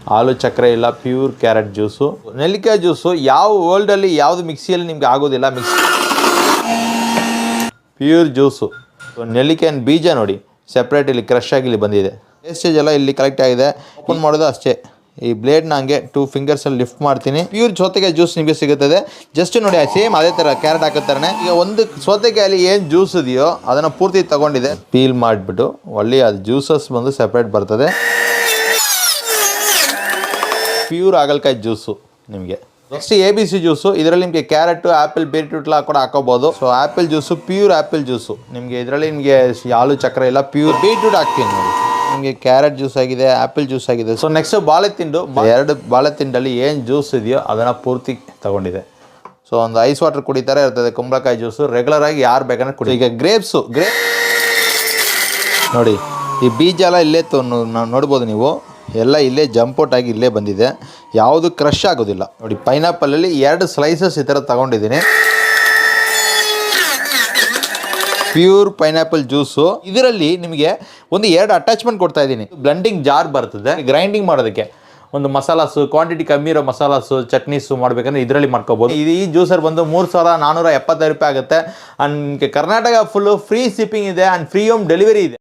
ಹಾಲು ಚಕ್ರೆ ಇಲ್ಲ, pure carrot juice. ನೆಲ್ಲಿಕಾಯಿ ಜ್ಯೂಸು ಯಾವ ವರ್ಲ್ಡಲ್ಲಿ ಯಾವುದು ಮಿಕ್ಸಿಯಲ್ಲಿ ನಿಮ್ಗೆ ಆಗೋದಿಲ್ಲ. Pure juice. ನೆಲ್ಲಿಕಾಯಿನ ಬೀಜ ನೋಡಿ ಸೆಪ್ರೇಟ್ ಇಲ್ಲಿ ಕ್ರಶ್ ಆಗಿ ಇಲ್ಲಿ ಬಂದಿದೆ. ವೇಸ್ಟೇಜ್ ಎಲ್ಲ ಇಲ್ಲಿ ಕಲೆಕ್ಟ್ ಆಗಿದೆ. ಓಪನ್ ಮಾಡೋದು ಅಷ್ಟೇ. ಈ ಬ್ಲೇಡ್ನ ಹಂಗೆ 2 ಫಿಂಗರ್ಸಲ್ಲಿ ಲಿಫ್ಟ್ ಮಾಡ್ತೀನಿ. ಪ್ಯೂರ್ ಸೌತೆಕಾಯಿ ಜ್ಯೂಸ್ ನಿಮಗೆ ಸಿಗುತ್ತದೆ. ಜಸ್ಟ್ ನೋಡಿ ಸೇಮ್ ಅದೇ ಥರ ಕ್ಯಾರೆಟ್ ಹಾಕುತ್ತಾರೆ. ಈಗ ಒಂದು ಸೌತೆಕಾಯಲ್ಲಿ ಏನು ಜ್ಯೂಸ್ ಇದೆಯೋ ಅದನ್ನು ಪೂರ್ತಿ ತಗೊಂಡಿದೆ. ಪೀಲ್ ಮಾಡಿಬಿಟ್ಟು ಒಳ್ಳೆ ಅದು ಜ್ಯೂಸಸ್ ಬಂದು ಸೆಪ್ರೇಟ್ ಬರ್ತದೆ. ಪ್ಯೂರ್ ಹಾಗಲಕಾಯಿ ಜ್ಯೂಸು ನಿಮಗೆ. Next ABC juice. ಇದರಲ್ಲಿ ನಿಮಗೆ ಕ್ಯಾರೆಟು, ಆ್ಯಪಲ್, ಬೀಟ್ರೂಟ್ ಎಲ್ಲ ಕೂಡ ಹಾಕೋಬೋದು. So apple juice, pure apple juice ನಿಮಗೆ. ಇದರಲ್ಲಿ ನಿಮಗೆ ಹಾಲು ಚಕ್ರ ಇಲ್ಲ, ಪ್ಯೂರ್ ಬೀಟ್ರೂಟ್ ಹಾಕ್ತೀನಿ ನೋಡಿ. ನಿಮಗೆ ಕ್ಯಾರೆಟ್ ಜ್ಯೂಸ್ ಆಗಿದೆ, ಆ್ಯಪಲ್ ಜ್ಯೂಸ್ ಆಗಿದೆ. ಸೊ ನೆಕ್ಸ್ಟ್ ಬಾಳೆತಿಂಡು. 2 ಬಾಳೆತಿಂಡಲ್ಲಿ ಏನು ಜ್ಯೂಸ್ ಇದೆಯೋ ಅದನ್ನು ಪೂರ್ತಿ ತಗೊಂಡಿದೆ. ಸೊ ಒಂದು ಐಸ್ ವಾಟರ್ ಕುಡಿತಾರೆ ಇರ್ತದೆ. ಕುಂಬಳಕಾಯಿ ಜ್ಯೂಸು ರೆಗ್ಯುಲರಾಗಿ ಯಾರು ಬೇಕಂದ್ರೆ ಕುಡಿ. ಈಗ ಗ್ರೇಪ್ಸು ನೋಡಿ, ಈ ಬೀಜ ಎಲ್ಲ ಇಲ್ಲೇ ನೋಡ್ಬೋದು ನೀವು. ಎಲ್ಲ ಇಲ್ಲೇ ಜಂಪೌಟ್ ಆಗಿ ಇಲ್ಲೇ ಬಂದಿದೆ. ಯಾವುದು ಕ್ರಶ್ ಆಗೋದಿಲ್ಲ ನೋಡಿ. ಪೈನಾಪಲಲ್ಲಿ 2 ಸ್ಲೈಸಸ್ ಈ ಥರ ತಗೊಂಡಿದ್ದೀನಿ. Pure pineapple juice. ಇದರಲ್ಲಿ ನಿಮಗೆ ಒಂದು 2 ಅಟ್ಯಾಚ್ಮೆಂಟ್ ಕೊಡ್ತಾ ಇದ್ದೀನಿ. ಬ್ಲೆಂಡಿಂಗ್ ಜಾರ್ ಬರ್ತದೆ. ಗ್ರೈಂಡಿಂಗ್ ಮಾಡೋದಕ್ಕೆ ಒಂದು ಮಸಾಲಾಸು, ಕ್ವಾಂಟಿಟಿ ಕಮ್ಮಿ ಇರೋ ಮಸಾಲಾಸು, ಚಟ್ನೀಸು ಮಾಡಬೇಕಂದ್ರೆ ಇದರಲ್ಲಿ ಮಾಡ್ಕೋಬೋದು. ಈ ಜ್ಯೂಸರ್ ಬಂದು 3475 ರೂಪಾಯಿ ಆಗುತ್ತೆ. And Karnataka full free shipping ಇದೆ ಆ್ಯಂಡ್ ಫ್ರೀ ಹೋಮ್ ಡೆಲಿವರಿ ಇದೆ.